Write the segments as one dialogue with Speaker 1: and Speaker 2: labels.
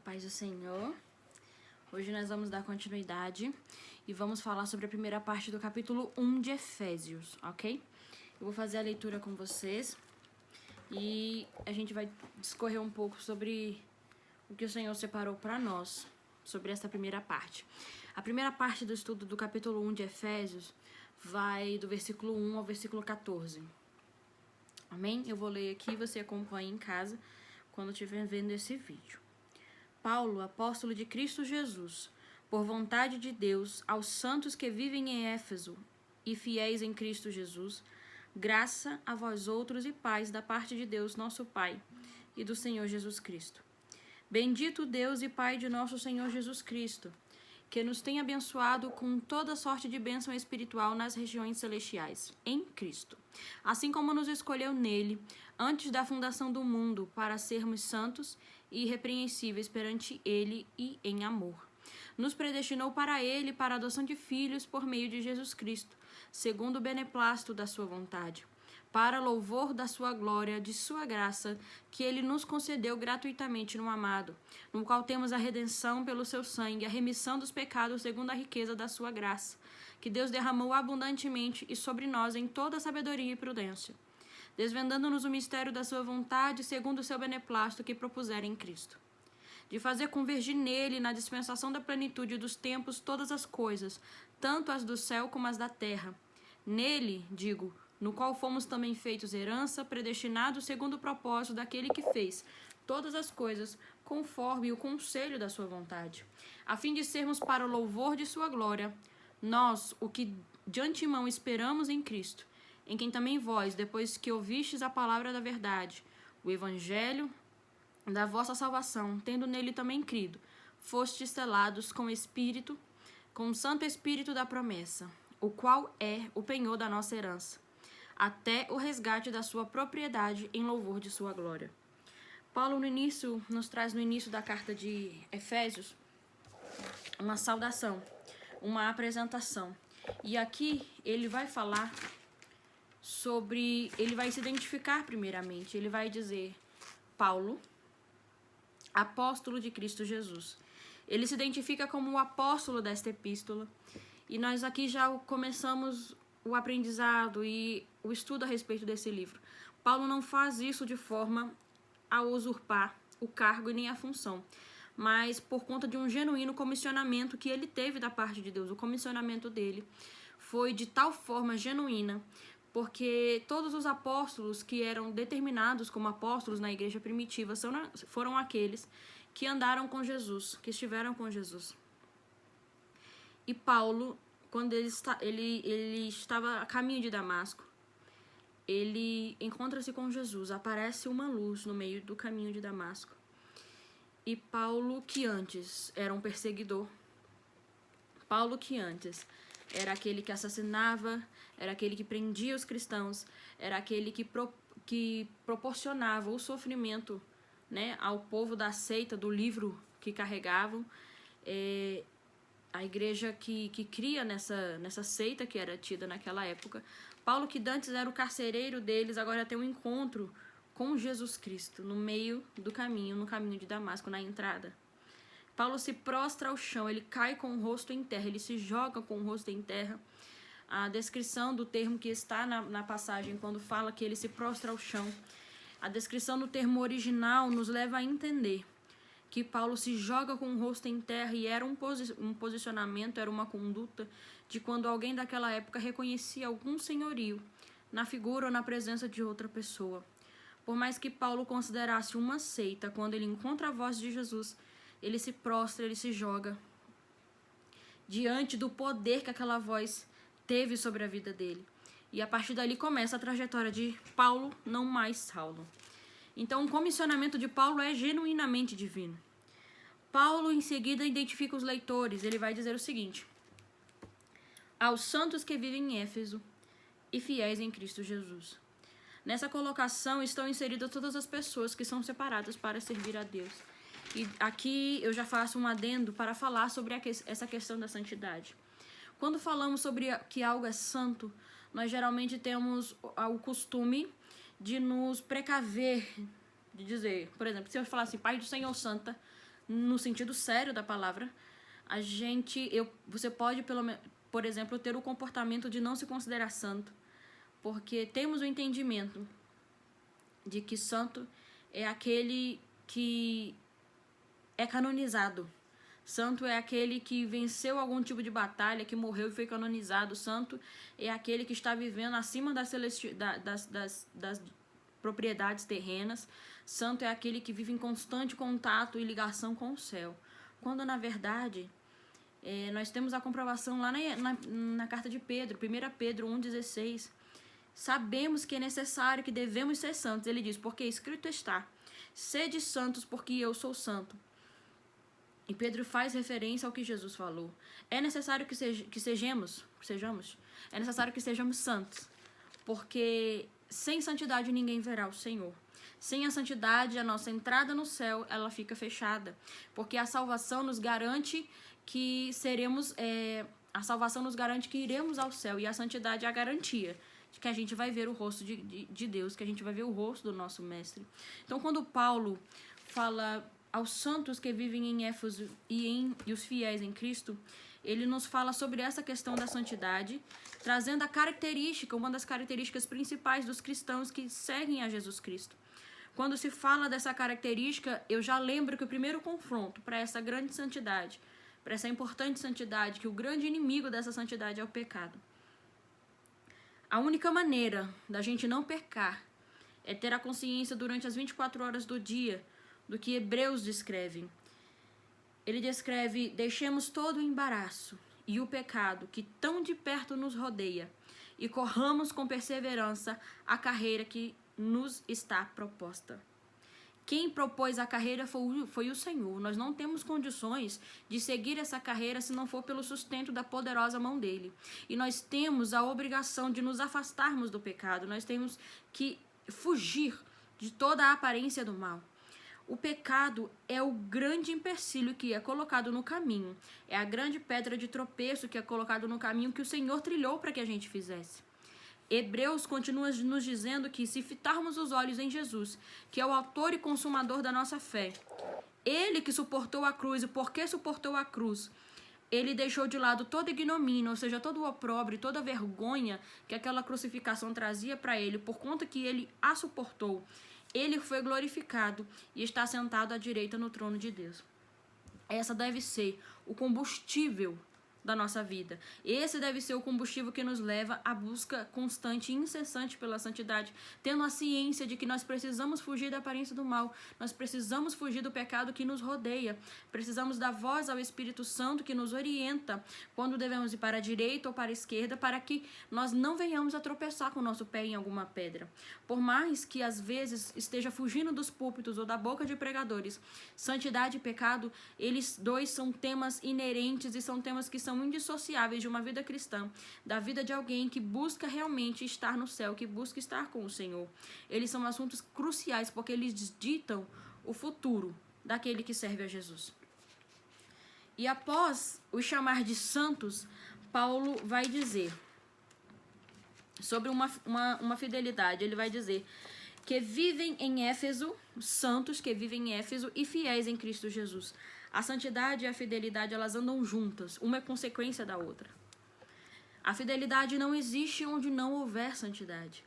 Speaker 1: Paz do Senhor. Hoje nós vamos dar continuidade e vamos falar sobre a primeira parte do capítulo 1 de Efésios, ok? Eu vou fazer a leitura com vocês e a gente vai discorrer um pouco sobre o que o Senhor separou para nós, sobre essa primeira parte. A primeira parte do estudo do capítulo 1 de Efésios vai do versículo 1 ao versículo 14. Amém? Eu vou ler aqui e você acompanha em casa quando estiver vendo esse vídeo. Paulo, apóstolo de Cristo Jesus, por vontade de Deus, aos santos que vivem em Éfeso e fiéis em Cristo Jesus, graça a vós outros e paz da parte de Deus, nosso Pai, e do Senhor Jesus Cristo. Bendito Deus e Pai de nosso Senhor Jesus Cristo, que nos tem abençoado com toda sorte de bênção espiritual nas regiões celestiais, em Cristo, assim como nos escolheu nele, antes da fundação do mundo, para sermos santos e irrepreensíveis perante ele e em amor. Nos predestinou para ele, para a adoção de filhos por meio de Jesus Cristo, segundo o beneplácito da sua vontade, para louvor da sua glória, de sua graça, que ele nos concedeu gratuitamente no amado, no qual temos a redenção pelo seu sangue, a remissão dos pecados segundo a riqueza da sua graça, que Deus derramou abundantemente e sobre nós em toda sabedoria e prudência, desvendando-nos o mistério da sua vontade, segundo o seu beneplácito que propusera em Cristo, de fazer convergir nele, na dispensação da plenitude dos tempos, todas as coisas, tanto as do céu como as da terra. Nele, digo, no qual fomos também feitos herança, predestinados segundo o propósito daquele que fez todas as coisas conforme o conselho da sua vontade, a fim de sermos para o louvor de sua glória, nós, o que de antemão esperamos em Cristo, em quem também vós, depois que ouvistes a palavra da verdade, o evangelho da vossa salvação, tendo nele também crido, fostes selados com Espírito, com o Santo Espírito da promessa, o qual é o penhor da nossa herança, até o resgate da sua propriedade em louvor de sua glória. Paulo nos traz no início da carta de Efésios uma saudação, uma apresentação. E aqui ele vai falar ele vai se identificar primeiramente, ele vai dizer Paulo, apóstolo de Cristo Jesus. Ele se identifica como o apóstolo desta epístola e nós aqui já começamos o aprendizado e o estudo a respeito desse livro. Paulo não faz isso de forma a usurpar o cargo e nem a função, mas por conta de um genuíno comissionamento que ele teve da parte de Deus. O comissionamento dele foi de tal forma genuína, porque todos os apóstolos que eram determinados como apóstolos na igreja primitiva foram aqueles que andaram com Jesus, que estiveram com Jesus. E Paulo, quando ele estava a caminho de Damasco, ele encontra-se com Jesus, aparece uma luz no meio do caminho de Damasco. E Paulo, que antes era um perseguidor, Paulo, que antes era aquele que assassinava, era aquele que prendia os cristãos, era aquele que proporcionava o sofrimento, né, ao povo da seita, do livro que carregavam. A igreja que cria nessa seita que era tida naquela época. Paulo, que antes era o carcereiro deles, agora tem um encontro com Jesus Cristo no meio do caminho, no caminho de Damasco, na entrada. Paulo se prostra ao chão, ele cai com o rosto em terra, ele se joga com o rosto em terra. A descrição do termo que está na passagem, quando fala que ele se prostra ao chão, a descrição do termo original nos leva a entender que Paulo se joga com o rosto em terra e era um posicionamento, era uma conduta de quando alguém daquela época reconhecia algum senhorio na figura ou na presença de outra pessoa. Por mais que Paulo considerasse uma seita, quando ele encontra a voz de Jesus, ele se prostra, ele se joga diante do poder que aquela voz teve sobre a vida dele. E a partir dali começa a trajetória de Paulo, não mais Saulo. Então o comissionamento de Paulo é genuinamente divino. Paulo em seguida identifica os leitores, ele vai dizer o seguinte: aos santos que vivem em Éfeso e fiéis em Cristo Jesus. Nessa colocação estão inseridas todas as pessoas que são separadas para servir a Deus. E aqui eu já faço um adendo para falar sobre essa questão da santidade. Quando falamos sobre que algo é santo, nós geralmente temos o costume de nos precaver, de dizer, por exemplo, se eu falar assim, Pai do Senhor Santa, no sentido sério da palavra, você pode, por exemplo, ter o comportamento de não se considerar santo, porque temos o entendimento de que santo é aquele que é canonizado. Santo é aquele que venceu algum tipo de batalha, que morreu e foi canonizado. Santo é aquele que está vivendo acima das propriedades terrenas. Santo é aquele que vive em constante contato e ligação com o céu. Quando, na verdade, nós temos a comprovação lá na carta de Pedro, 1 Pedro 1,16. Sabemos que é necessário, que devemos ser santos. Ele diz, porque escrito está, sede santos porque eu sou santo. E Pedro faz referência ao que Jesus falou. É necessário que sejamos. É necessário que sejamos santos. Porque sem santidade ninguém verá o Senhor. Sem a santidade, a nossa entrada no céu, ela fica fechada. Porque a salvação nos garante que a salvação nos garante que iremos ao céu. E a santidade é a garantia de que a gente vai ver o rosto de Deus, que a gente vai ver o rosto do nosso Mestre. Então, quando Paulo fala aos santos que vivem em Éfeso e os fiéis em Cristo, ele nos fala sobre essa questão da santidade, trazendo uma das características principais dos cristãos que seguem a Jesus Cristo. Quando se fala dessa característica, eu já lembro que o primeiro confronto para essa grande santidade, para essa importante santidade, que o grande inimigo dessa santidade é o pecado. A única maneira da gente não pecar é ter a consciência durante as 24 horas do dia do que Hebreus descreve. Ele descreve, deixemos todo o embaraço e o pecado que tão de perto nos rodeia e corramos com perseverança a carreira que nos está proposta. Quem propôs a carreira foi o Senhor. Nós não temos condições de seguir essa carreira se não for pelo sustento da poderosa mão dele. E nós temos a obrigação de nos afastarmos do pecado. Nós temos que fugir de toda a aparência do mal. O pecado é o grande empecilho que é colocado no caminho. É a grande pedra de tropeço que é colocado no caminho que o Senhor trilhou para que a gente fizesse. Hebreus continua nos dizendo que se fitarmos os olhos em Jesus, que é o autor e consumador da nossa fé, ele que suportou a cruz, e porque suportou a cruz, ele deixou de lado toda ignomínia, ou seja, todo o opróbrio, toda a vergonha que aquela crucificação trazia para ele, por conta que ele a suportou. Ele foi glorificado e está sentado à direita no trono de Deus. Essa deve ser o combustível da nossa vida. Esse deve ser o combustível que nos leva à busca constante e incessante pela santidade, tendo a ciência de que nós precisamos fugir da aparência do mal, nós precisamos fugir do pecado que nos rodeia, precisamos dar voz ao Espírito Santo que nos orienta quando devemos ir para a direita ou para a esquerda, para que nós não venhamos a tropeçar com o nosso pé em alguma pedra. Por mais que às vezes esteja fugindo dos púlpitos ou da boca de pregadores, santidade e pecado, eles dois são temas inerentes e são temas que são indissociáveis de uma vida cristã, da vida de alguém que busca realmente estar no céu, que busca estar com o Senhor. Eles são assuntos cruciais porque eles ditam o futuro daquele que serve a Jesus. E após o chamar de santos, Paulo vai dizer sobre uma fidelidade. Ele vai dizer que vivem em Éfeso, santos que vivem em Éfeso e fiéis em Cristo Jesus. A santidade e a fidelidade, elas andam juntas, uma é consequência da outra. A fidelidade não existe onde não houver santidade.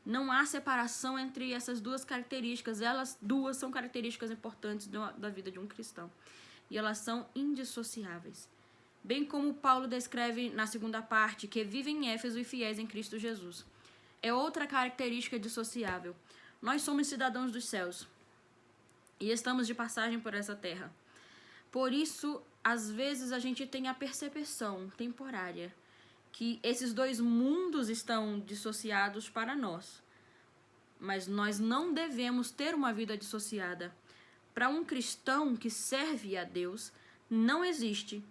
Speaker 1: Não há separação entre essas duas características. Elas duas são características importantes da vida de um cristão. E elas são indissociáveis. Bem como Paulo descreve na segunda parte, que vivem em Éfeso e fiéis em Cristo Jesus. É outra característica dissociável. Nós somos cidadãos dos céus e estamos de passagem por essa terra. Por isso, às vezes, a gente tem a percepção temporária que esses dois mundos estão dissociados para nós. Mas nós não devemos ter uma vida dissociada. Para um cristão que serve a Deus, não existe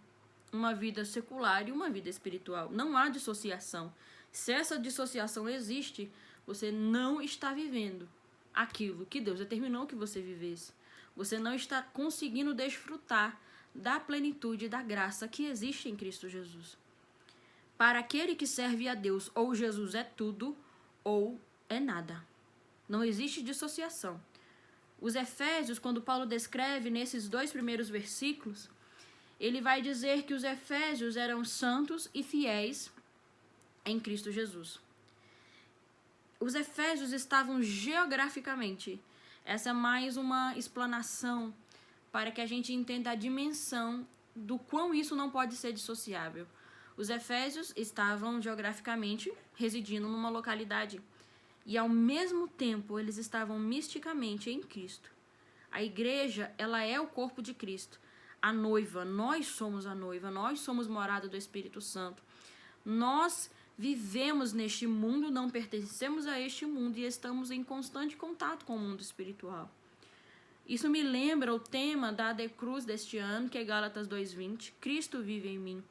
Speaker 1: uma vida secular e uma vida espiritual. Não há dissociação. Se essa dissociação existe, você não está vivendo aquilo que Deus determinou que você vivesse. Você não está conseguindo desfrutar da plenitude da graça que existe em Cristo Jesus. Para aquele que serve a Deus, ou Jesus é tudo, ou é nada. Não existe dissociação. Os Efésios, quando Paulo descreve nesses 2 primeiros versículos, ele vai dizer que os Efésios eram santos e fiéis em Cristo Jesus. Os Efésios estavam geograficamente. Essa é mais uma explanação para que a gente entenda a dimensão do quão isso não pode ser dissociável. Os Efésios estavam geograficamente residindo numa localidade e, ao mesmo tempo, eles estavam misticamente em Cristo. A igreja, ela é o corpo de Cristo. A noiva, nós somos a noiva, nós somos morada do Espírito Santo. Nós vivemos neste mundo, não pertencemos a este mundo e estamos em constante contato com o mundo espiritual. Isso me lembra o tema da AD Cruz deste ano, que é Gálatas 2:20, Cristo vive em mim.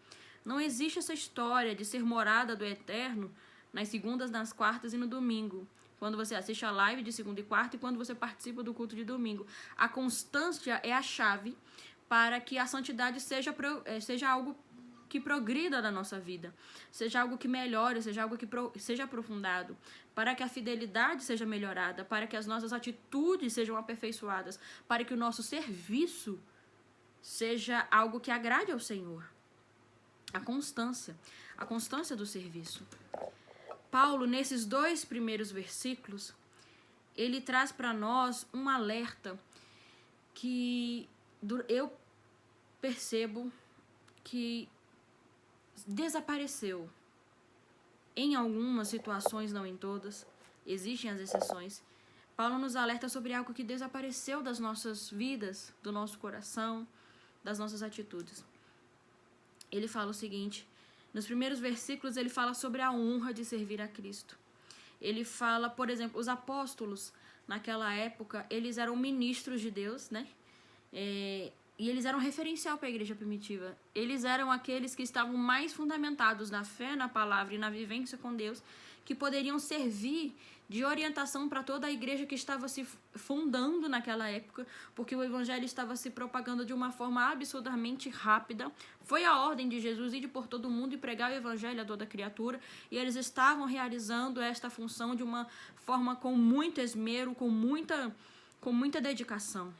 Speaker 1: Não existe essa história de ser morada do Eterno nas segundas, nas quartas e no domingo, quando você assiste a live de segunda e quarta e quando você participa do culto de domingo. A constância é a chave para que a santidade seja algo que progrida na nossa vida, seja algo que melhore, seja algo que seja aprofundado, para que a fidelidade seja melhorada, para que as nossas atitudes sejam aperfeiçoadas, para que o nosso serviço seja algo que agrade ao Senhor. A constância do serviço. Paulo, nesses 2 primeiros versículos, ele traz para nós um alerta que eu percebo que desapareceu em algumas situações, não em todas, existem as exceções. Paulo nos alerta sobre algo que desapareceu das nossas vidas, do nosso coração, das nossas atitudes. Ele fala o seguinte, nos primeiros versículos ele fala sobre a honra de servir a Cristo. Ele fala, por exemplo, os apóstolos naquela época, eles eram ministros de Deus, né? E eles eram referencial para a igreja primitiva. Eles eram aqueles que estavam mais fundamentados na fé, na palavra e na vivência com Deus, que poderiam servir de orientação para toda a igreja que estava se fundando naquela época, porque o evangelho estava se propagando de uma forma absurdamente rápida. Foi a ordem de Jesus ir por todo mundo e pregar o evangelho a toda criatura, e eles estavam realizando esta função de uma forma com muito esmero, com muita dedicação.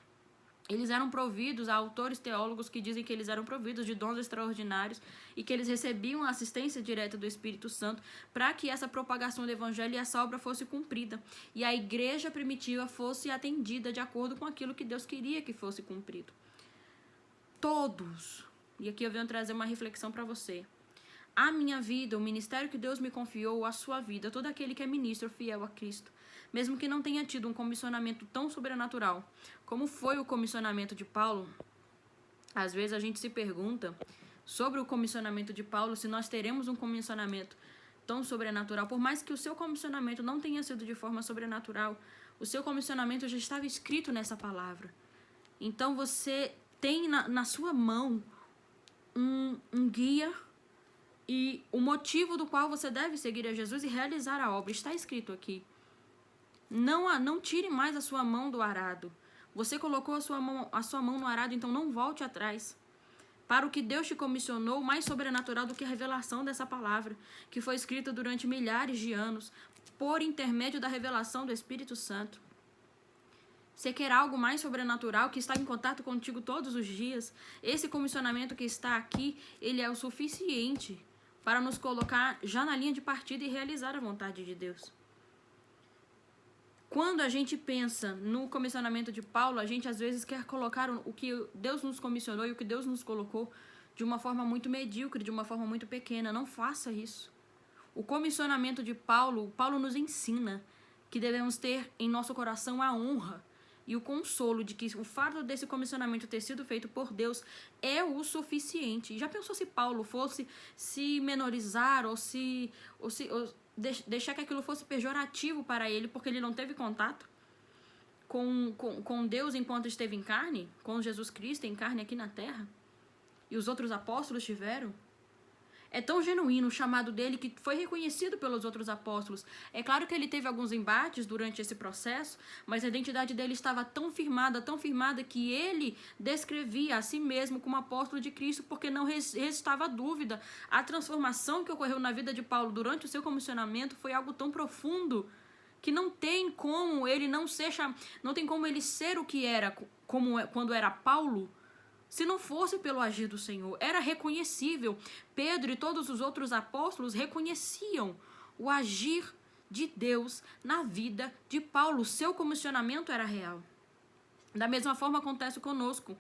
Speaker 1: Eles eram providos, há autores teólogos que dizem que eles eram providos de dons extraordinários e que eles recebiam a assistência direta do Espírito Santo para que essa propagação do Evangelho e essa obra fosse cumprida. E a igreja primitiva fosse atendida de acordo com aquilo que Deus queria que fosse cumprido. Todos, e aqui eu venho trazer uma reflexão para você. A minha vida, o ministério que Deus me confiou, a sua vida, todo aquele que é ministro fiel a Cristo, mesmo que não tenha tido um comissionamento tão sobrenatural como foi o comissionamento de Paulo, às vezes a gente se pergunta sobre o comissionamento de Paulo, se nós teremos um comissionamento tão sobrenatural, por mais que o seu comissionamento não tenha sido de forma sobrenatural, o seu comissionamento já estava escrito nessa palavra. Então você tem na sua mão um guia e o motivo do qual você deve seguir a Jesus e realizar a obra está escrito aqui. Não tire mais a sua mão do arado. Você colocou a sua mão no arado, então não volte atrás. Para o que Deus te comissionou, mais sobrenatural do que a revelação dessa palavra, que foi escrita durante milhares de anos, por intermédio da revelação do Espírito Santo. Você quer algo mais sobrenatural, que está em contato contigo todos os dias? Esse comissionamento que está aqui, ele é o suficiente para nos colocar já na linha de partida e realizar a vontade de Deus. Quando a gente pensa no comissionamento de Paulo, a gente às vezes quer colocar o que Deus nos comissionou e o que Deus nos colocou de uma forma muito medíocre, de uma forma muito pequena. Não faça isso. O comissionamento de Paulo nos ensina que devemos ter em nosso coração a honra e o consolo de que o fato desse comissionamento ter sido feito por Deus é o suficiente. Já pensou se Paulo fosse se menorizar ou deixar que aquilo fosse pejorativo para ele porque ele não teve contato com Deus enquanto esteve em carne, com Jesus Cristo em carne aqui na terra, e os outros apóstolos tiveram? É tão genuíno o chamado dele que foi reconhecido pelos outros apóstolos. É claro que ele teve alguns embates durante esse processo, mas a identidade dele estava tão firmada que ele descrevia a si mesmo como apóstolo de Cristo, porque não restava dúvida. A transformação que ocorreu na vida de Paulo durante o seu comissionamento foi algo tão profundo que não tem como ele não tem como ele ser o que era quando era Paulo, se não fosse pelo agir do Senhor. Era reconhecível. Pedro e todos os outros apóstolos reconheciam o agir de Deus na vida de Paulo. Seu comissionamento era real. Da mesma forma acontece conosco.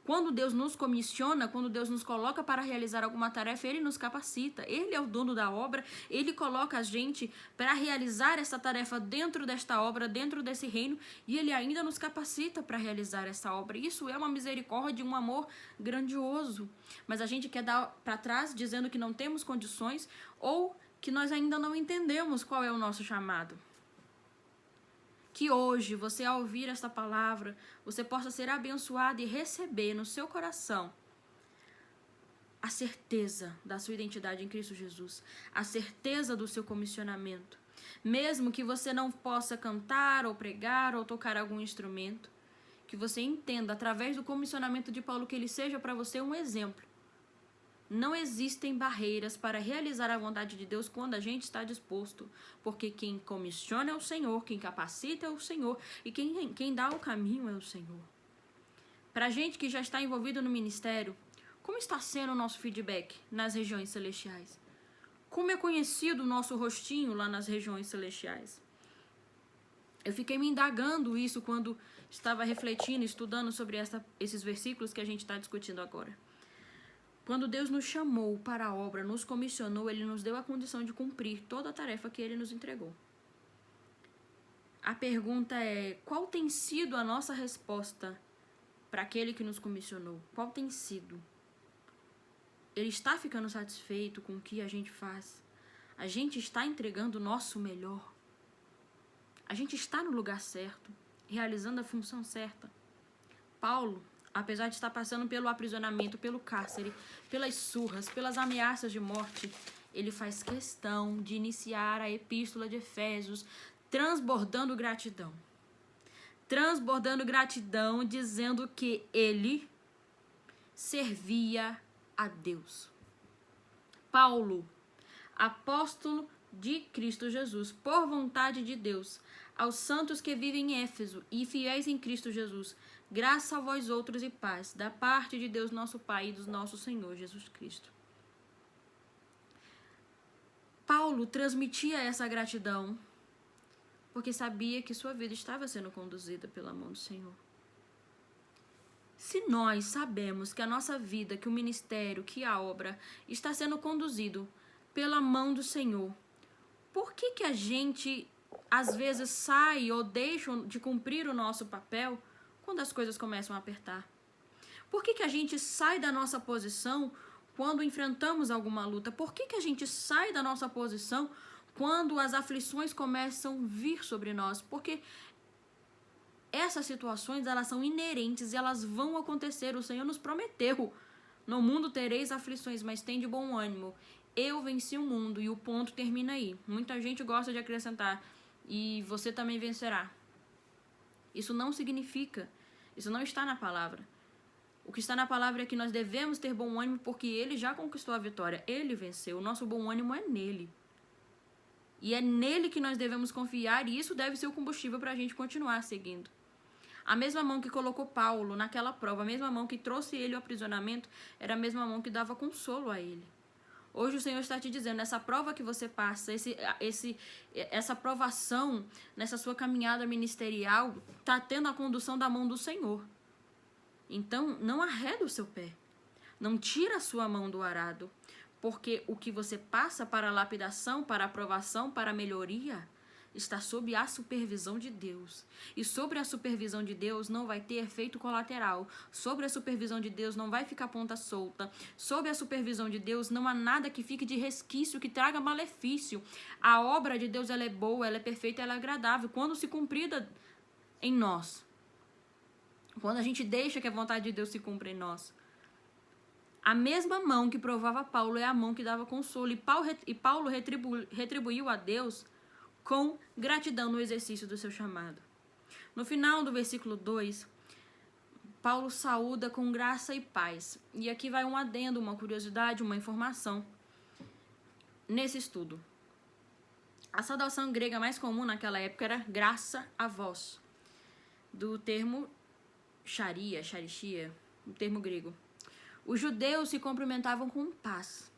Speaker 1: Quando Deus nos comissiona, quando Deus nos coloca para realizar alguma tarefa, Ele nos capacita. Ele é o dono da obra, Ele coloca a gente para realizar essa tarefa dentro desta obra, dentro desse reino, e Ele ainda nos capacita para realizar essa obra. Isso é uma misericórdia, um amor grandioso. Mas a gente quer dar para trás dizendo que não temos condições ou que nós ainda não entendemos qual é o nosso chamado. Que hoje, você ao ouvir esta palavra, você possa ser abençoado e receber no seu coração a certeza da sua identidade em Cristo Jesus, a certeza do seu comissionamento. Mesmo que você não possa cantar ou pregar ou tocar algum instrumento, que você entenda através do comissionamento de Paulo que ele seja para você um exemplo. Não existem barreiras para realizar a vontade de Deus quando a gente está disposto, porque quem comissiona é o Senhor, quem capacita é o Senhor e quem dá o caminho é o Senhor. Para a gente que já está envolvido no ministério, como está sendo o nosso feedback nas regiões celestiais? Como é conhecido o nosso rostinho lá nas regiões celestiais? Eu fiquei me indagando isso quando estava refletindo, estudando sobre esses versículos que a gente está discutindo agora. Quando Deus nos chamou para a obra, nos comissionou, Ele nos deu a condição de cumprir toda a tarefa que Ele nos entregou. A pergunta é, qual tem sido a nossa resposta para aquele que nos comissionou? Qual tem sido? Ele está ficando satisfeito com o que a gente faz? A gente está entregando o nosso melhor? A gente está no lugar certo, realizando a função certa? Paulo, apesar de estar passando pelo aprisionamento, pelo cárcere, pelas surras, pelas ameaças de morte, ele faz questão de iniciar a epístola de Efésios transbordando gratidão. Transbordando gratidão, dizendo que ele servia a Deus. Paulo, apóstolo de Cristo Jesus, por vontade de Deus, aos santos que vivem em Éfeso e fiéis em Cristo Jesus, graça a vós outros e paz, da parte de Deus nosso Pai e do nosso Senhor Jesus Cristo. Paulo transmitia essa gratidão porque sabia que sua vida estava sendo conduzida pela mão do Senhor. Se nós sabemos que a nossa vida, que o ministério, que a obra está sendo conduzido pela mão do Senhor, por que a gente às vezes sai ou deixa de cumprir o nosso papel quando as coisas começam a apertar? Por que a gente sai da nossa posição quando enfrentamos alguma luta? Por que a gente sai da nossa posição quando as aflições começam a vir sobre nós? Porque essas situações, elas são inerentes e elas vão acontecer. O Senhor nos prometeu: no mundo tereis aflições, mas tende bom ânimo. Eu venci o mundo, e o ponto termina aí. Muita gente gosta de acrescentar: e você também vencerá. Isso não significa, isso não está na palavra. O que está na palavra é que nós devemos ter bom ânimo porque Ele já conquistou a vitória. Ele venceu. O nosso bom ânimo é nele. E é nele que nós devemos confiar, e isso deve ser o combustível para a gente continuar seguindo. A mesma mão que colocou Paulo naquela prova, a mesma mão que trouxe ele ao aprisionamento, era a mesma mão que dava consolo a ele. Hoje o Senhor está te dizendo, essa prova que você passa, essa provação nessa sua caminhada ministerial, está tendo a condução da mão do Senhor. Então, não arreda o seu pé. Não tira a sua mão do arado. Porque o que você passa para a lapidação, para a aprovação, para a melhoria, está sob a supervisão de Deus. E sobre a supervisão de Deus não vai ter efeito colateral. Sobre a supervisão de Deus não vai ficar ponta solta. Sobre a supervisão de Deus não há nada que fique de resquício, que traga malefício. A obra de Deus, ela é boa, ela é perfeita, ela é agradável. Quando se cumprida em nós. Quando a gente deixa que a vontade de Deus se cumpra em nós. A mesma mão que provava Paulo é a mão que dava consolo. E Paulo retribuiu a Deus com gratidão no exercício do seu chamado. No final do versículo 2, Paulo saúda com graça e paz. E aqui vai um adendo, uma curiosidade, uma informação nesse estudo. A saudação grega mais comum naquela época era graça a vós, do termo charishia, o termo grego. Os judeus se cumprimentavam com paz.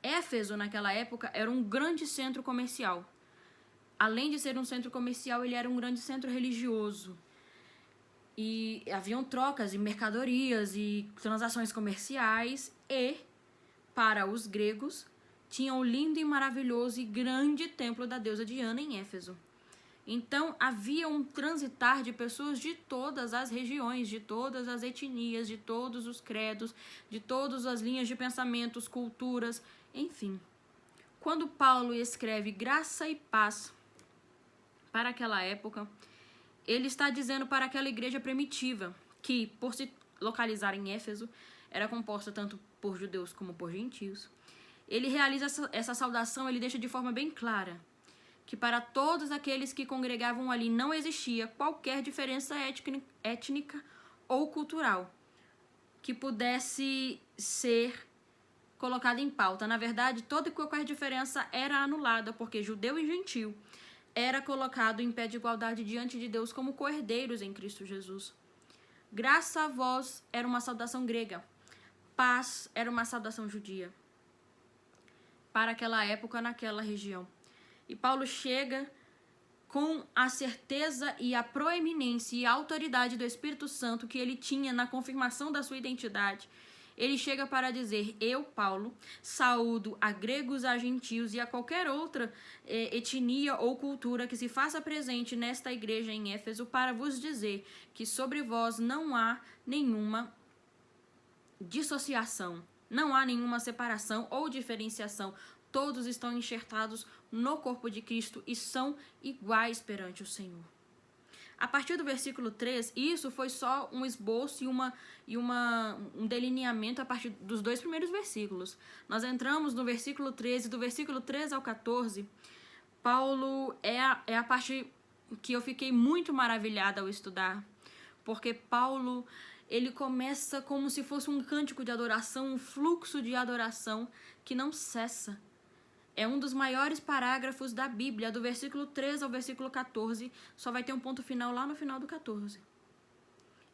Speaker 1: Éfeso, naquela época, era um grande centro comercial. Além de ser um centro comercial, ele era um grande centro religioso. E haviam trocas de mercadorias e transações comerciais. E, para os gregos, tinha o lindo e maravilhoso e grande templo da deusa Diana em Éfeso. Então, havia um transitar de pessoas de todas as regiões, de todas as etnias, de todos os credos, de todas as linhas de pensamentos, culturas, enfim. Quando Paulo escreve graça e paz para aquela época, ele está dizendo para aquela igreja primitiva, que, por se localizar em Éfeso, era composta tanto por judeus como por gentios. Ele realiza essa saudação, ele deixa de forma bem clara que para todos aqueles que congregavam ali não existia qualquer diferença étnica ou cultural que pudesse ser colocada em pauta. Na verdade, toda e qualquer diferença era anulada, porque judeu e gentio era colocado em pé de igualdade diante de Deus como co-herdeiros em Cristo Jesus. Graça a vós era uma saudação grega. Paz era uma saudação judia. Para aquela época, naquela região. E Paulo chega com a certeza e a proeminência e a autoridade do Espírito Santo que ele tinha na confirmação da sua identidade. Ele chega para dizer: eu, Paulo, saúdo a gregos, a gentios e a qualquer outra etnia ou cultura que se faça presente nesta igreja em Éfeso, para vos dizer que sobre vós não há nenhuma dissociação, não há nenhuma separação ou diferenciação. Todos estão enxertados no corpo de Cristo e são iguais perante o Senhor. A partir do versículo 3, isso foi só um esboço e um delineamento a partir dos 2 primeiros versículos. Nós entramos no versículo 13, do versículo 13 ao 14, Paulo é a parte que eu fiquei muito maravilhada ao estudar, porque Paulo, ele começa como se fosse um cântico de adoração, um fluxo de adoração que não cessa. É um dos maiores parágrafos da Bíblia, do versículo 13 ao versículo 14, só vai ter um ponto final lá no final do 14.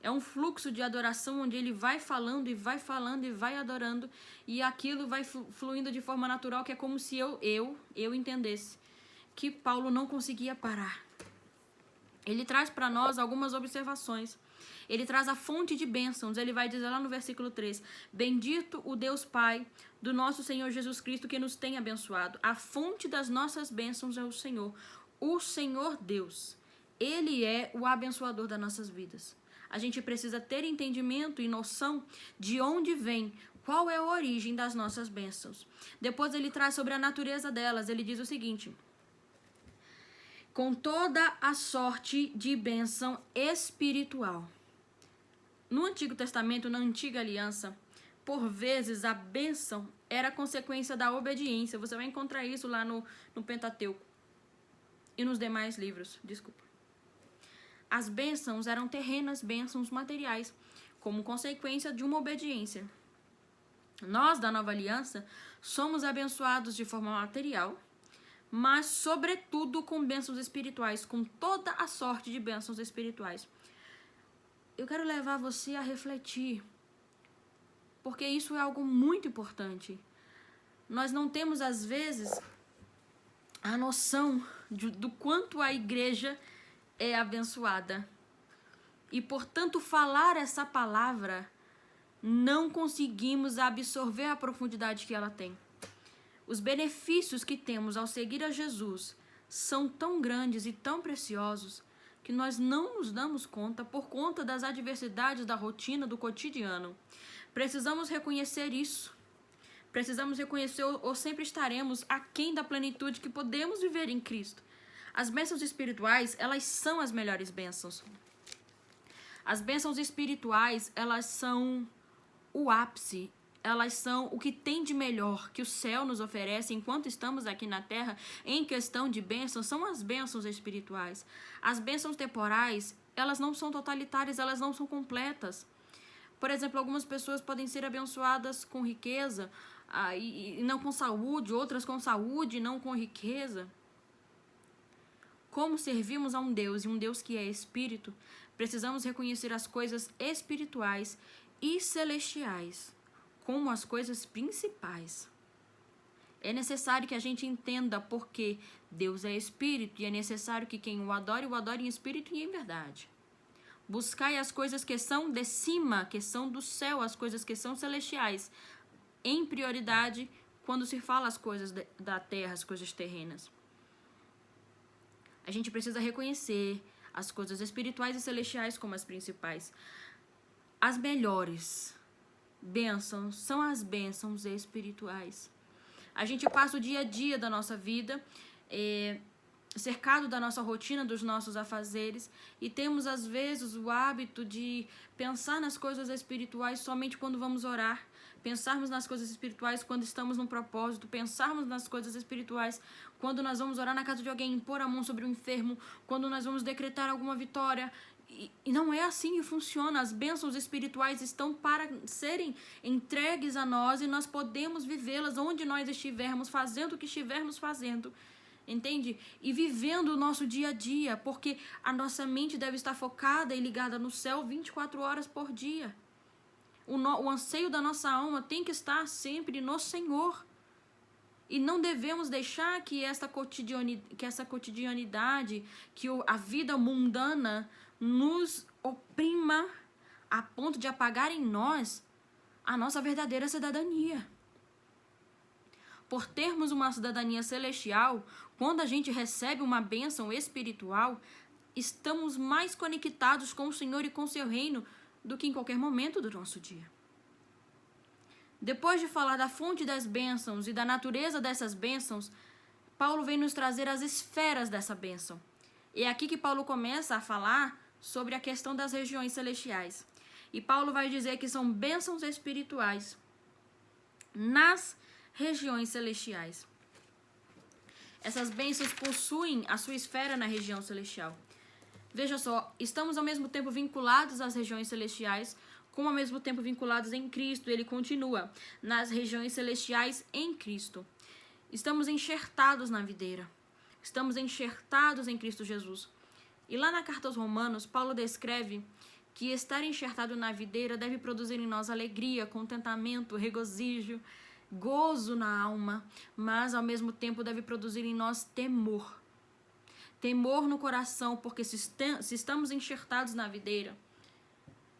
Speaker 1: É um fluxo de adoração onde ele vai falando e vai adorando, e aquilo vai fluindo de forma natural, que é como se eu entendesse que Paulo não conseguia parar. Ele traz para nós algumas observações. Ele traz a fonte de bênçãos. Ele vai dizer lá no versículo 3: bendito o Deus Pai do nosso Senhor Jesus Cristo, que nos tem abençoado. A fonte das nossas bênçãos é o Senhor Deus. Ele é o abençoador das nossas vidas. A gente precisa ter entendimento e noção de onde vem, qual é a origem das nossas bênçãos. Depois ele traz sobre a natureza delas. Ele diz o seguinte: com toda a sorte de bênção espiritual. No Antigo Testamento, na Antiga Aliança, por vezes a bênção era consequência da obediência. Você vai encontrar isso lá no Pentateuco e nos demais livros. Desculpa. As bênçãos eram terrenas, bênçãos materiais, como consequência de uma obediência. Nós, da Nova Aliança, somos abençoados de forma material, mas, sobretudo, com bênçãos espirituais, com toda a sorte de bênçãos espirituais. Eu quero levar você a refletir, porque isso é algo muito importante. Nós não temos, às vezes, a noção do quanto a igreja é abençoada. E, portanto, falar essa palavra, não conseguimos absorver a profundidade que ela tem. Os benefícios que temos ao seguir a Jesus são tão grandes e tão preciosos que nós não nos damos conta por conta das adversidades da rotina, do cotidiano. Precisamos reconhecer isso. Precisamos reconhecer ou sempre estaremos aquém da plenitude que podemos viver em Cristo. As bênçãos espirituais, elas são as melhores bênçãos. As bênçãos espirituais, elas são o ápice. Elas são o que tem de melhor que o céu nos oferece enquanto estamos aqui na terra. Em questão de bênçãos, são as bênçãos espirituais. As bênçãos temporais, elas não são totalitárias, elas não são completas. Por exemplo, algumas pessoas podem ser abençoadas com riqueza e não com saúde, outras com saúde e não com riqueza. Como servimos a um Deus e um Deus que é espírito, precisamos reconhecer as coisas espirituais e celestiais como as coisas principais. É necessário que a gente entenda porque Deus é espírito e é necessário que quem o adore em espírito e em verdade. Buscai as coisas que são de cima, que são do céu, as coisas que são celestiais, em prioridade quando se fala as coisas da terra, as coisas terrenas. A gente precisa reconhecer as coisas espirituais e celestiais como as principais. As melhores bênçãos são as bênçãos espirituais. A gente passa o dia a dia da nossa vida cercado da nossa rotina, dos nossos afazeres, e temos às vezes o hábito de pensar nas coisas espirituais somente quando vamos orar, pensarmos nas coisas espirituais quando estamos num propósito, pensarmos nas coisas espirituais quando nós vamos orar na casa de alguém, impor a mão sobre o enfermo, quando nós vamos decretar alguma vitória. E não é assim que funciona. As bênçãos espirituais estão para serem entregues a nós e nós podemos vivê-las onde nós estivermos, fazendo o que estivermos fazendo. Entende? E vivendo o nosso dia a dia, porque a nossa mente deve estar focada e ligada no céu 24 horas por dia. O anseio da nossa alma tem que estar sempre no Senhor. E não devemos deixar que essa cotidianidade, que a vida mundana nos oprima a ponto de apagar em nós a nossa verdadeira cidadania. Por termos uma cidadania celestial, quando a gente recebe uma bênção espiritual, estamos mais conectados com o Senhor e com seu reino do que em qualquer momento do nosso dia. Depois de falar da fonte das bênçãos e da natureza dessas bênçãos, Paulo vem nos trazer as esferas dessa bênção. E é aqui que Paulo começa a falar sobre a questão das regiões celestiais. E Paulo vai dizer que são bênçãos espirituais nas regiões celestiais. Essas bênçãos possuem a sua esfera na região celestial. Veja só, estamos ao mesmo tempo vinculados às regiões celestiais, como ao mesmo tempo vinculados em Cristo. Ele continua nas regiões celestiais em Cristo. Estamos enxertados na videira. Estamos enxertados em Cristo Jesus. E lá na carta aos Romanos, Paulo descreve que estar enxertado na videira deve produzir em nós alegria, contentamento, regozijo, gozo na alma, mas ao mesmo tempo deve produzir em nós temor. Temor no coração, porque se estamos enxertados na videira,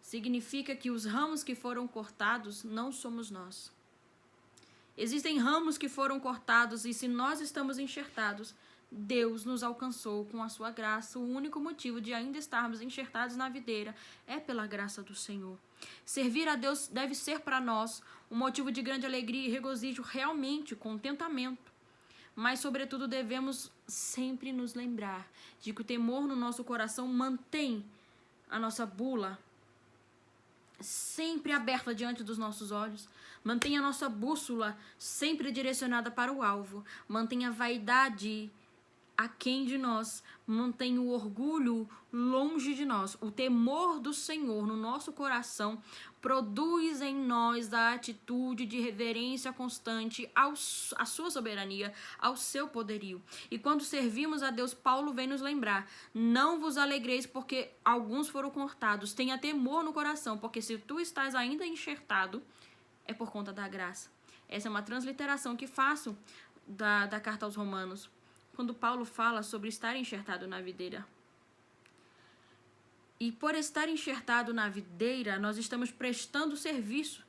Speaker 1: significa que os ramos que foram cortados não somos nós. Existem ramos que foram cortados e se nós estamos enxertados, Deus nos alcançou com a sua graça. O único motivo de ainda estarmos enxertados na videira é pela graça do Senhor. Servir a Deus deve ser para nós um motivo de grande alegria e regozijo, realmente, contentamento. Mas, sobretudo, devemos sempre nos lembrar de que o temor no nosso coração mantém a nossa bula sempre aberta diante dos nossos olhos, mantém a nossa bússola sempre direcionada para o alvo, mantém a vaidade aquém de nós, mantém o orgulho longe de nós. O temor do Senhor no nosso coração produz em nós a atitude de reverência constante à sua soberania, ao seu poderio. E quando servimos a Deus, Paulo vem nos lembrar: não vos alegreis porque alguns foram cortados, tenha temor no coração, porque se tu estás ainda enxertado, é por conta da graça. Essa é uma transliteração que faço da carta aos Romanos, quando Paulo fala sobre estar enxertado na videira. E por estar enxertado na videira, nós estamos prestando serviço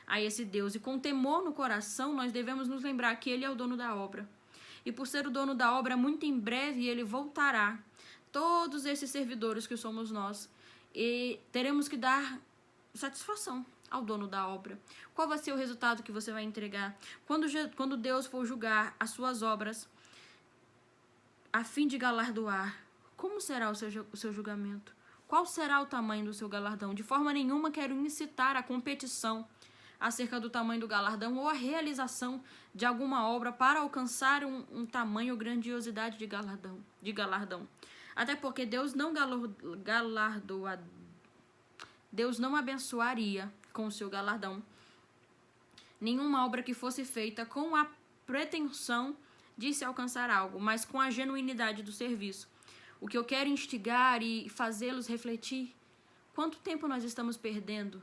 Speaker 1: a esse Deus. E com temor no coração, nós devemos nos lembrar que Ele é o dono da obra. E por ser o dono da obra, muito em breve Ele voltará. Todos esses servidores que somos nós, e teremos que dar satisfação ao dono da obra. Qual vai ser o resultado que você vai entregar? Quando Deus for julgar as suas obras, a fim de galardoar, como será o seu julgamento? Qual será o tamanho do seu galardão? De forma nenhuma quero incitar a competição acerca do tamanho do galardão ou a realização de alguma obra para alcançar um tamanho ou grandiosidade de galardão. Até porque Deus não galardoa Deus não abençoaria com o seu galardão nenhuma obra que fosse feita com a pretensão de se alcançar algo, mas com a genuinidade do serviço. O que eu quero instigar e fazê-los refletir: quanto tempo nós estamos perdendo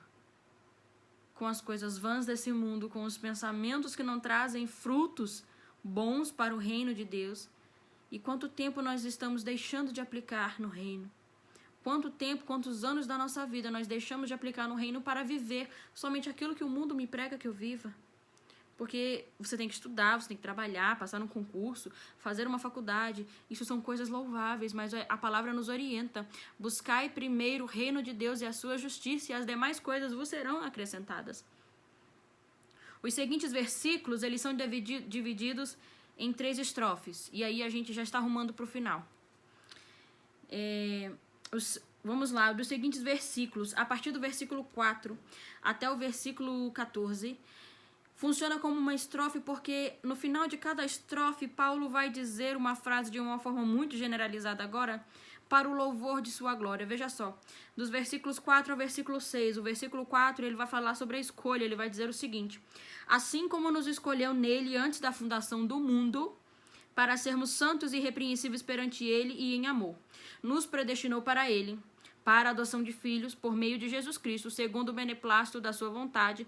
Speaker 1: com as coisas vãs desse mundo, com os pensamentos que não trazem frutos bons para o reino de Deus, e quanto tempo nós estamos deixando de aplicar no reino. Quanto tempo, quantos anos da nossa vida nós deixamos de aplicar no reino para viver somente aquilo que o mundo me prega que eu viva. Porque você tem que estudar, você tem que trabalhar, passar num concurso, fazer uma faculdade. Isso são coisas louváveis, mas a palavra nos orienta. Buscai primeiro o reino de Deus e a sua justiça, e as demais coisas vos serão acrescentadas. Os seguintes versículos, eles são divididos em 3 estrofes. E aí a gente já está arrumando para o final. Vamos lá, dos seguintes versículos, a partir do versículo 4 até o versículo 14, funciona como uma estrofe, porque no final de cada estrofe, Paulo vai dizer uma frase de uma forma muito generalizada agora, para o louvor de sua glória. Veja só, dos versículos 4 ao versículo 6, o versículo 4 ele vai falar sobre a escolha, ele vai dizer o seguinte: assim como nos escolheu nele antes da fundação do mundo, para sermos santos e irrepreensíveis perante ele e em amor, nos predestinou para ele, para a adoção de filhos, por meio de Jesus Cristo, segundo o beneplácito da sua vontade,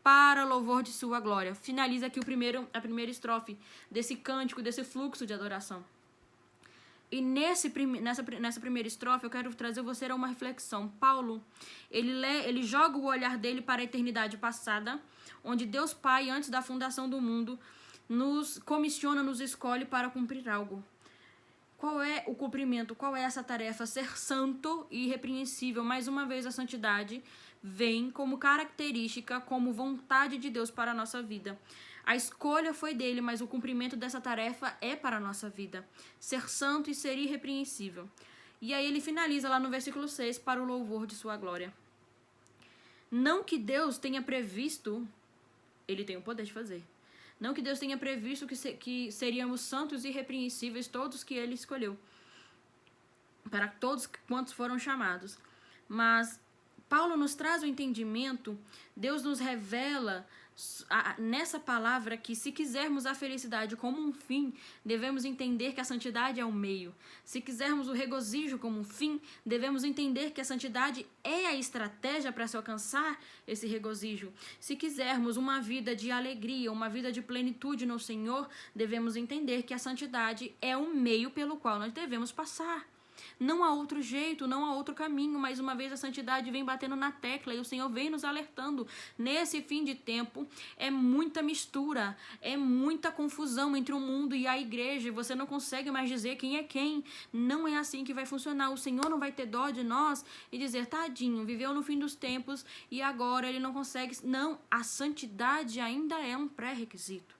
Speaker 1: para louvor de sua glória. Finaliza aqui a primeira estrofe desse cântico, desse fluxo de adoração. E nessa primeira estrofe eu quero trazer você a uma reflexão. Paulo, ele joga o olhar dele para a eternidade passada, onde Deus Pai, antes da fundação do mundo, nos comissiona, nos escolhe para cumprir algo. Qual é o cumprimento? Qual é essa tarefa? Ser santo e irrepreensível. Mais uma vez, a santidade vem como característica, como vontade de Deus para a nossa vida. A escolha foi dele, mas o cumprimento dessa tarefa é para a nossa vida. Ser santo e ser irrepreensível. E aí ele finaliza lá no versículo 6, para o louvor de sua glória. Não que Deus tenha previsto, ele tem o poder de fazer. Não que Deus tenha previsto que seríamos santos e irrepreensíveis todos que ele escolheu. Para todos quantos foram chamados. Mas Paulo nos traz o entendimento, Deus nos revela nessa palavra que se quisermos a felicidade como um fim, devemos entender que a santidade é o meio. Se quisermos o regozijo como um fim, devemos entender que a santidade é a estratégia para se alcançar esse regozijo. Se quisermos uma vida de alegria, uma vida de plenitude no Senhor, devemos entender que a santidade é o meio pelo qual nós devemos passar. Não há outro jeito, não há outro caminho. Mais uma vez a santidade vem batendo na tecla e o Senhor vem nos alertando. Nesse fim de tempo é muita mistura, é muita confusão entre o mundo e a igreja. Você não consegue mais dizer quem é quem. Não é assim que vai funcionar. O Senhor não vai ter dó de nós e dizer, tadinho, viveu no fim dos tempos e agora ele não consegue. Não, a santidade ainda é um pré-requisito.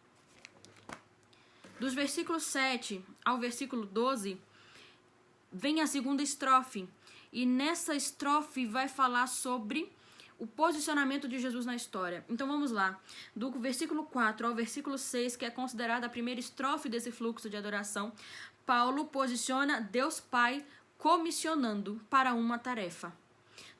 Speaker 1: Dos versículos 7 ao versículo 12... vem a segunda estrofe, e nessa estrofe vai falar sobre o posicionamento de Jesus na história. Então vamos lá, do versículo 4 ao versículo 6, que é considerada a primeira estrofe desse fluxo de adoração, Paulo posiciona Deus Pai comissionando para uma tarefa.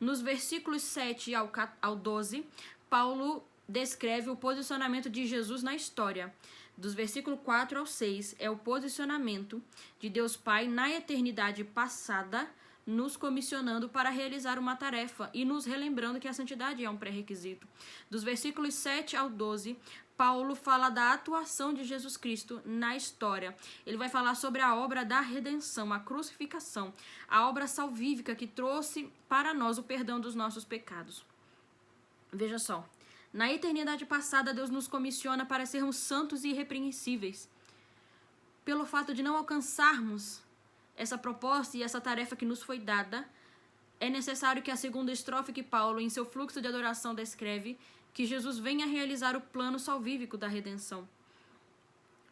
Speaker 1: Nos versículos 7 ao 12, Paulo descreve o posicionamento de Jesus na história. Dos versículos 4 ao 6, é o posicionamento de Deus Pai na eternidade passada, nos comissionando para realizar uma tarefa e nos relembrando que a santidade é um pré-requisito. Dos versículos 7 ao 12, Paulo fala da atuação de Jesus Cristo na história. Ele vai falar sobre a obra da redenção, a crucificação, a obra salvífica que trouxe para nós o perdão dos nossos pecados. Veja só. Na eternidade passada, Deus nos comissiona para sermos santos e irrepreensíveis. Pelo fato de não alcançarmos essa proposta e essa tarefa que nos foi dada, é necessário que a segunda estrofe que Paulo, em seu fluxo de adoração, descreve, que Jesus venha realizar o plano salvífico da redenção.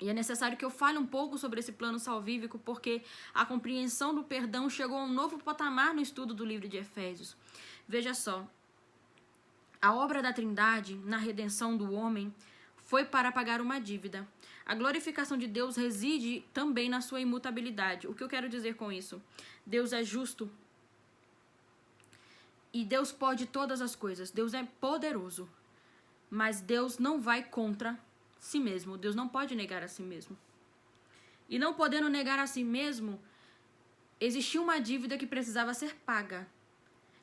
Speaker 1: E é necessário que eu fale um pouco sobre esse plano salvífico, porque a compreensão do perdão chegou a um novo patamar no estudo do livro de Efésios. Veja só. A obra da Trindade, na redenção do homem, foi para pagar uma dívida. A glorificação de Deus reside também na sua imutabilidade. O que eu quero dizer com isso? Deus é justo E Deus pode todas as coisas. Deus é poderoso. Mas Deus não vai contra si mesmo. Deus não pode negar a si mesmo. E não podendo negar a si mesmo, existia uma dívida que precisava ser paga.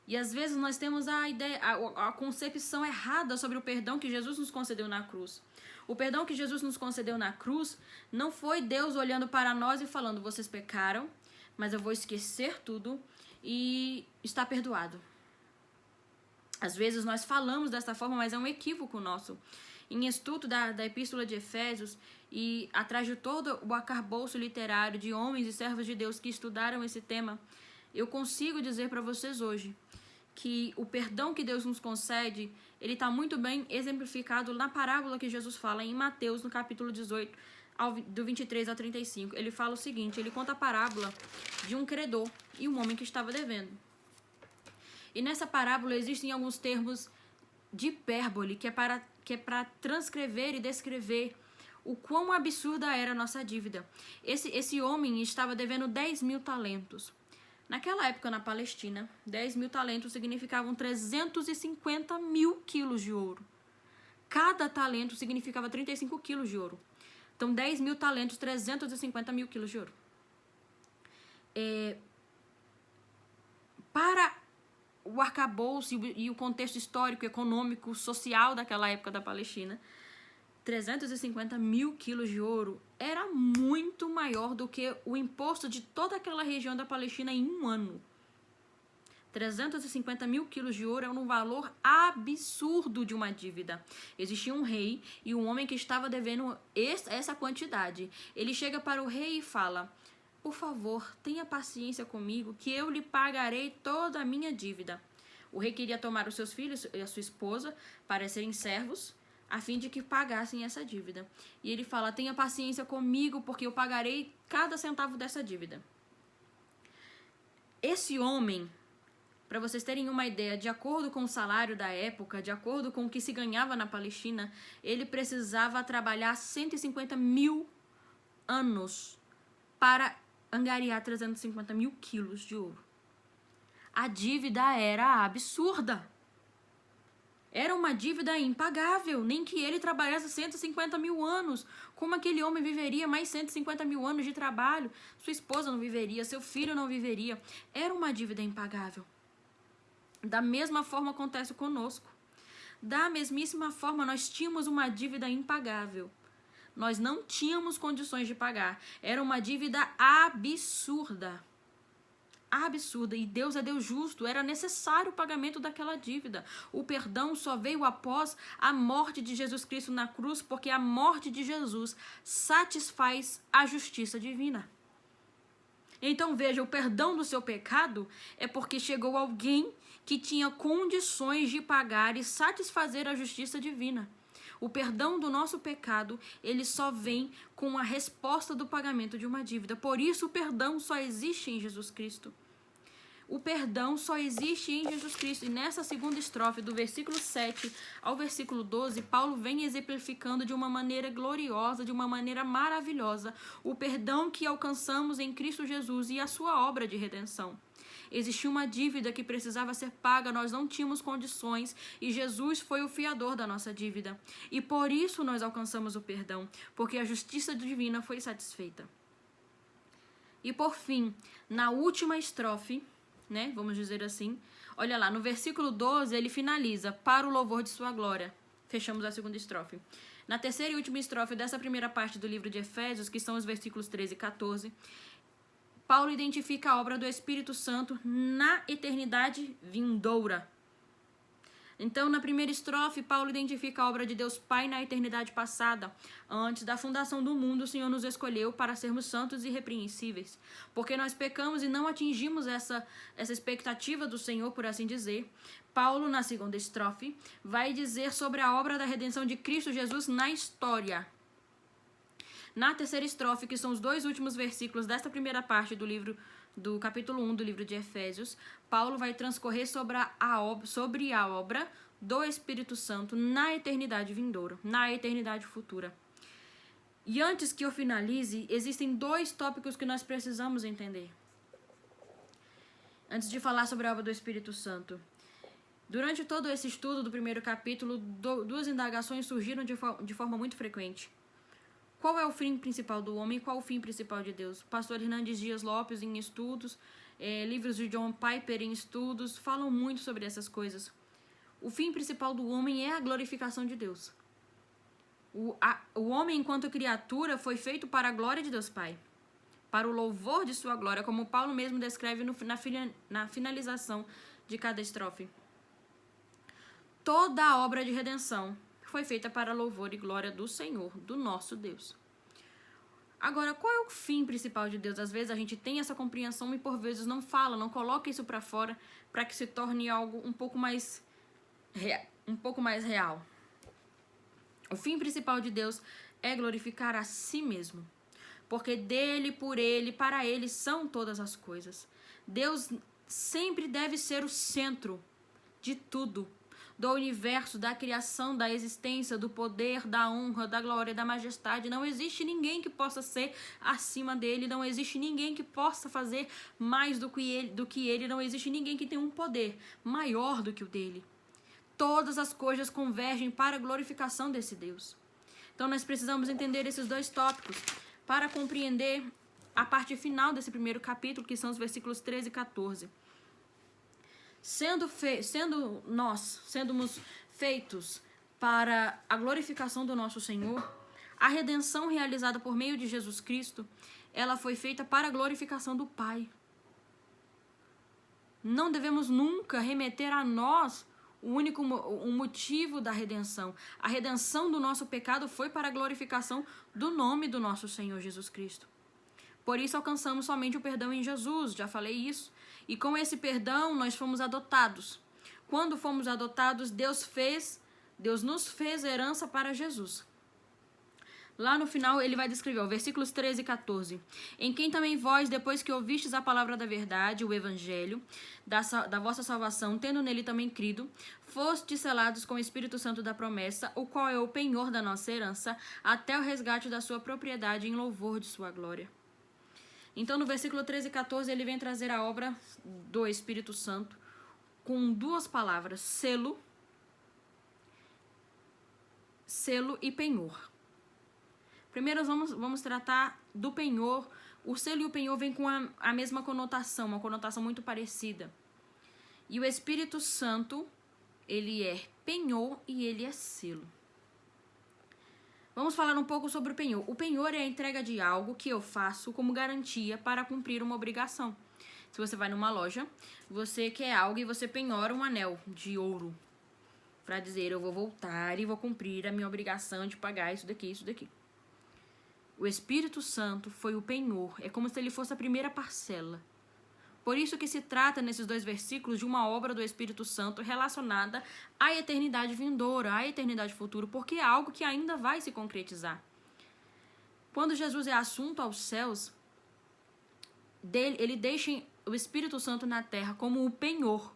Speaker 1: E às vezes nós temos a concepção errada sobre o perdão que Jesus nos concedeu na cruz. O perdão que Jesus nos concedeu na cruz não foi Deus olhando para nós e falando: vocês pecaram, mas eu vou esquecer tudo e está perdoado. Às vezes nós falamos dessa forma, mas é um equívoco nosso. Em estudo da Epístola de Efésios e atrás de todo o arcabouço literário de homens e servos de Deus que estudaram esse tema, eu consigo dizer para vocês hoje que o perdão que Deus nos concede, ele está muito bem exemplificado na parábola que Jesus fala em Mateus, no capítulo 18, do 23 ao 35. Ele fala o seguinte, ele conta a parábola de um credor e um homem que estava devendo. E nessa parábola existem alguns termos de hipérbole, que é para transcrever e descrever o quão absurda era a nossa dívida. Esse homem estava devendo 10.000 talentos. Naquela época, na Palestina, 10.000 talentos significavam 350 mil quilos de ouro. Cada talento significava 35 quilos de ouro. Então, 10.000 talentos, 350 mil quilos de ouro. Para o arcabouço e o contexto histórico, econômico, social daquela época da Palestina, 350 mil quilos de ouro era muito maior do que o imposto de toda aquela região da Palestina em um ano. 350 mil quilos de ouro é um valor absurdo de uma dívida. Existia um rei e um homem que estava devendo essa quantidade. Ele chega para o rei e fala: por favor, tenha paciência comigo, que eu lhe pagarei toda a minha dívida. O rei queria tomar os seus filhos e a sua esposa para serem servos, a fim de que pagassem essa dívida. E ele fala: tenha paciência comigo, porque eu pagarei cada centavo dessa dívida. Esse homem, para vocês terem uma ideia, de acordo com o salário da época, de acordo com o que se ganhava na Palestina, ele precisava trabalhar 150 mil anos para angariar 350 mil quilos de ouro. A dívida era absurda. Era uma dívida impagável, nem que ele trabalhasse 150 mil anos. Como aquele homem viveria mais 150 mil anos de trabalho? Sua esposa não viveria, seu filho não viveria. Era uma dívida impagável. Da mesma forma acontece conosco. Da mesmíssima forma, nós tínhamos uma dívida impagável. Nós não tínhamos condições de pagar. Era uma dívida absurda. Absurda. E Deus é Deus justo. Era necessário o pagamento daquela dívida. O perdão só veio após a morte de Jesus Cristo na cruz, porque a morte de Jesus satisfaz a justiça divina. Então veja, o perdão do seu pecado é porque chegou alguém que tinha condições de pagar e satisfazer a justiça divina. O perdão do nosso pecado, ele só vem com a resposta do pagamento de uma dívida. Por isso o perdão só existe em Jesus Cristo. O perdão só existe em Jesus Cristo. E nessa segunda estrofe, do versículo 7 ao versículo 12, Paulo vem exemplificando de uma maneira gloriosa, de uma maneira maravilhosa, o perdão que alcançamos em Cristo Jesus e a sua obra de redenção. Existia uma dívida que precisava ser paga, nós não tínhamos condições e Jesus foi o fiador da nossa dívida. E por isso nós alcançamos o perdão, porque a justiça divina foi satisfeita. E por fim, na última estrofe, né, vamos dizer assim, olha lá, no versículo 12 ele finaliza: para o louvor de sua glória. Fechamos a segunda estrofe. Na terceira e última estrofe dessa primeira parte do livro de Efésios, que são os versículos 13 e 14, Paulo identifica a obra do Espírito Santo na eternidade vindoura. Então, na primeira estrofe, Paulo identifica a obra de Deus Pai na eternidade passada. Antes da fundação do mundo, o Senhor nos escolheu para sermos santos e irrepreensíveis. Porque nós pecamos e não atingimos essa expectativa do Senhor, por assim dizer. Paulo, na segunda estrofe, vai dizer sobre a obra da redenção de Cristo Jesus na história. Na terceira estrofe, que são os dois últimos versículos desta primeira parte do capítulo 1 do livro de Efésios, Paulo vai transcorrer sobre a obra do Espírito Santo na eternidade vindoura, na eternidade futura. E antes que eu finalize, existem dois tópicos que nós precisamos entender. Antes de falar sobre a obra do Espírito Santo. Durante todo esse estudo do primeiro capítulo, duas indagações surgiram de forma muito frequente. Qual é o fim principal do homem e qual o fim principal de Deus? Pastor Hernandes Dias Lopes, em estudos, livros de John Piper em estudos, falam muito sobre essas coisas. O fim principal do homem é a glorificação de Deus. O homem, enquanto criatura, foi feito para a glória de Deus Pai, para o louvor de sua glória, como Paulo mesmo descreve na finalização de cada estrofe. Toda a obra de redenção foi feita para louvor e glória do Senhor, do nosso Deus. Agora, qual é o fim principal de Deus? Às vezes a gente tem essa compreensão e por vezes não fala, não coloca isso para fora para que se torne algo um pouco mais real. O fim principal de Deus é glorificar a si mesmo, porque dele, por ele, para ele são todas as coisas. Deus sempre deve ser o centro de tudo, do universo, da criação, da existência, do poder, da honra, da glória, da majestade. Não existe ninguém que possa ser acima dele, não existe ninguém que possa fazer mais do que ele, não existe ninguém que tenha um poder maior do que o dele. Todas as coisas convergem para a glorificação desse Deus. Então nós precisamos entender esses dois tópicos para compreender a parte final desse primeiro capítulo, que são os versículos 13 e 14. Sendo feitos para a glorificação do nosso Senhor, a redenção realizada por meio de Jesus Cristo, ela foi feita para a glorificação do Pai. Não devemos nunca remeter a nós o motivo da redenção. A redenção do nosso pecado foi para a glorificação do nome do nosso Senhor Jesus Cristo. Por isso alcançamos somente o perdão em Jesus, já falei isso. E com esse perdão nós fomos adotados. Quando fomos adotados, Deus nos fez herança para Jesus. Lá no final ele vai descrever, versículos 13 e 14. Em quem também vós, depois que ouvistes a palavra da verdade, o evangelho, da vossa salvação, tendo nele também crido, fostes selados com o Espírito Santo da promessa, o qual é o penhor da nossa herança, até o resgate da sua propriedade em louvor de sua glória. Então, no versículo 13 e 14, ele vem trazer a obra do Espírito Santo com duas palavras, selo e penhor. Primeiro, vamos tratar do penhor. O selo e o penhor vêm com a mesma conotação, uma conotação muito parecida. E o Espírito Santo, ele é penhor e ele é selo. Vamos falar um pouco sobre o penhor. O penhor é a entrega de algo que eu faço como garantia para cumprir uma obrigação. Se você vai numa loja, você quer algo e você penhora um anel de ouro para dizer, eu vou voltar e vou cumprir a minha obrigação de pagar isso daqui, isso daqui. O Espírito Santo foi o penhor. É como se ele fosse a primeira parcela. Por isso que se trata nesses dois versículos de uma obra do Espírito Santo relacionada à eternidade vindoura, à eternidade futura, porque é algo que ainda vai se concretizar. Quando Jesus é assunto aos céus, ele deixa o Espírito Santo na terra como o penhor.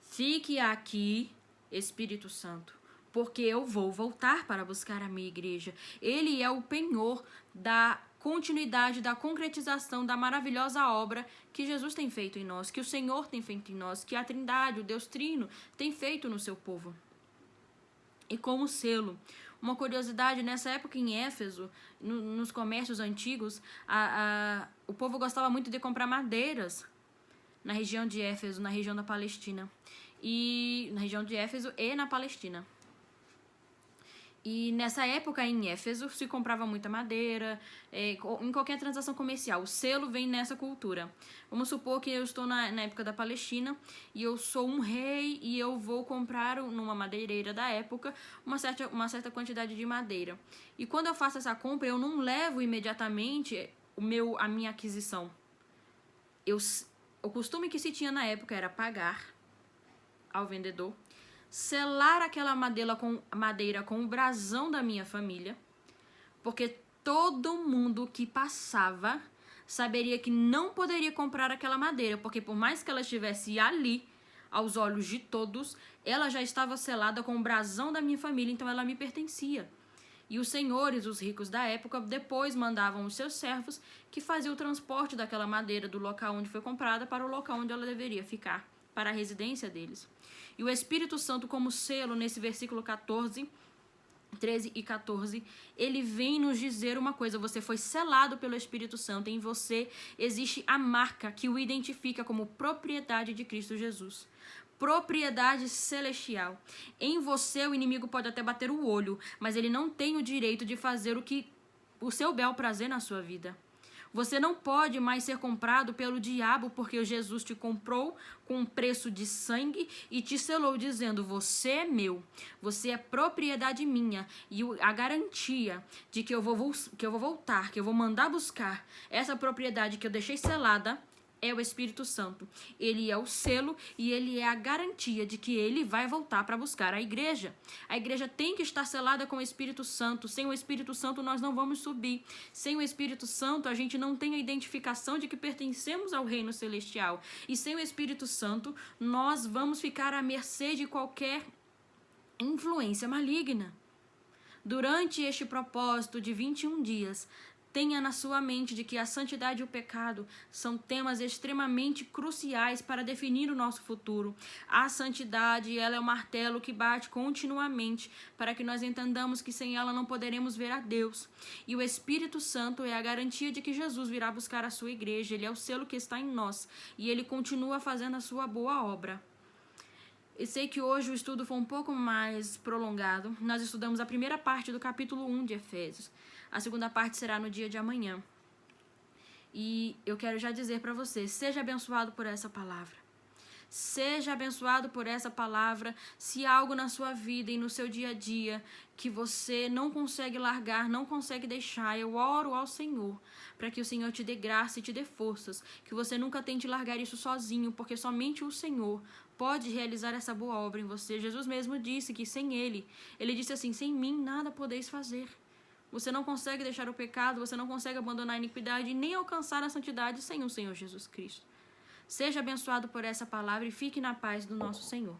Speaker 1: Fique aqui, Espírito Santo, porque eu vou voltar para buscar a minha igreja. Ele é o penhor da continuidade, da concretização da maravilhosa obra que Jesus tem feito em nós, que o Senhor tem feito em nós, que a Trindade, o Deus Trino, tem feito no seu povo. E como selo, uma curiosidade, nessa época em Éfeso, nos comércios antigos, o povo gostava muito de comprar madeiras na região de Éfeso, na região da Palestina. E na região de Éfeso e na Palestina. E nessa época em Éfeso se comprava muita madeira, em qualquer transação comercial. O selo vem nessa cultura. Vamos supor que eu estou na época da Palestina e eu sou um rei e eu vou comprar numa madeireira da época uma certa quantidade de madeira. E quando eu faço essa compra, eu não levo imediatamente a minha aquisição. O costume que se tinha na época era pagar ao vendedor, selar aquela madeira com o brasão da minha família, porque todo mundo que passava saberia que não poderia comprar aquela madeira, porque por mais que ela estivesse ali, aos olhos de todos, ela já estava selada com o brasão da minha família, então ela me pertencia. E os senhores, os ricos da época, depois mandavam os seus servos que faziam o transporte daquela madeira do local onde foi comprada para o local onde ela deveria ficar para a residência deles. E o Espírito Santo, como selo, nesse versículo 13 e 14, ele vem nos dizer uma coisa: você foi selado pelo Espírito Santo, em você existe a marca que o identifica como propriedade de Cristo Jesus. Propriedade celestial. Em você o inimigo pode até bater o olho, mas ele não tem o direito de fazer o seu bel prazer na sua vida. Você não pode mais ser comprado pelo diabo, porque Jesus te comprou com um preço de sangue e te selou dizendo: você é meu, você é propriedade minha. E a garantia de que eu vou voltar, que eu vou mandar buscar essa propriedade que eu deixei selada, é o Espírito Santo. Ele é o selo e ele é a garantia de que ele vai voltar para buscar a igreja. A igreja tem que estar selada com o Espírito Santo. Sem o Espírito Santo nós não vamos subir. Sem o Espírito Santo a gente não tem a identificação de que pertencemos ao reino celestial. E sem o Espírito Santo nós vamos ficar à mercê de qualquer influência maligna. Durante este propósito de 21 dias, tenha na sua mente de que a santidade e o pecado são temas extremamente cruciais para definir o nosso futuro. A santidade, ela é o martelo que bate continuamente para que nós entendamos que sem ela não poderemos ver a Deus. E o Espírito Santo é a garantia de que Jesus virá buscar a sua igreja. Ele é o selo que está em nós e ele continua fazendo a sua boa obra. Eu sei que hoje o estudo foi um pouco mais prolongado. Nós estudamos a primeira parte do capítulo 1 de Efésios. A segunda parte será no dia de amanhã. E eu quero já dizer para você, seja abençoado por essa palavra. Seja abençoado por essa palavra. Se há algo na sua vida e no seu dia a dia que você não consegue largar, não consegue deixar, eu oro ao Senhor para que o Senhor te dê graça e te dê forças. Que você nunca tente largar isso sozinho, porque somente o Senhor pode realizar essa boa obra em você. Jesus mesmo disse que sem Ele disse assim: sem mim nada podeis fazer. Você não consegue deixar o pecado, você não consegue abandonar a iniquidade e nem alcançar a santidade sem o Senhor Jesus Cristo. Seja abençoado por essa palavra e fique na paz do nosso Senhor.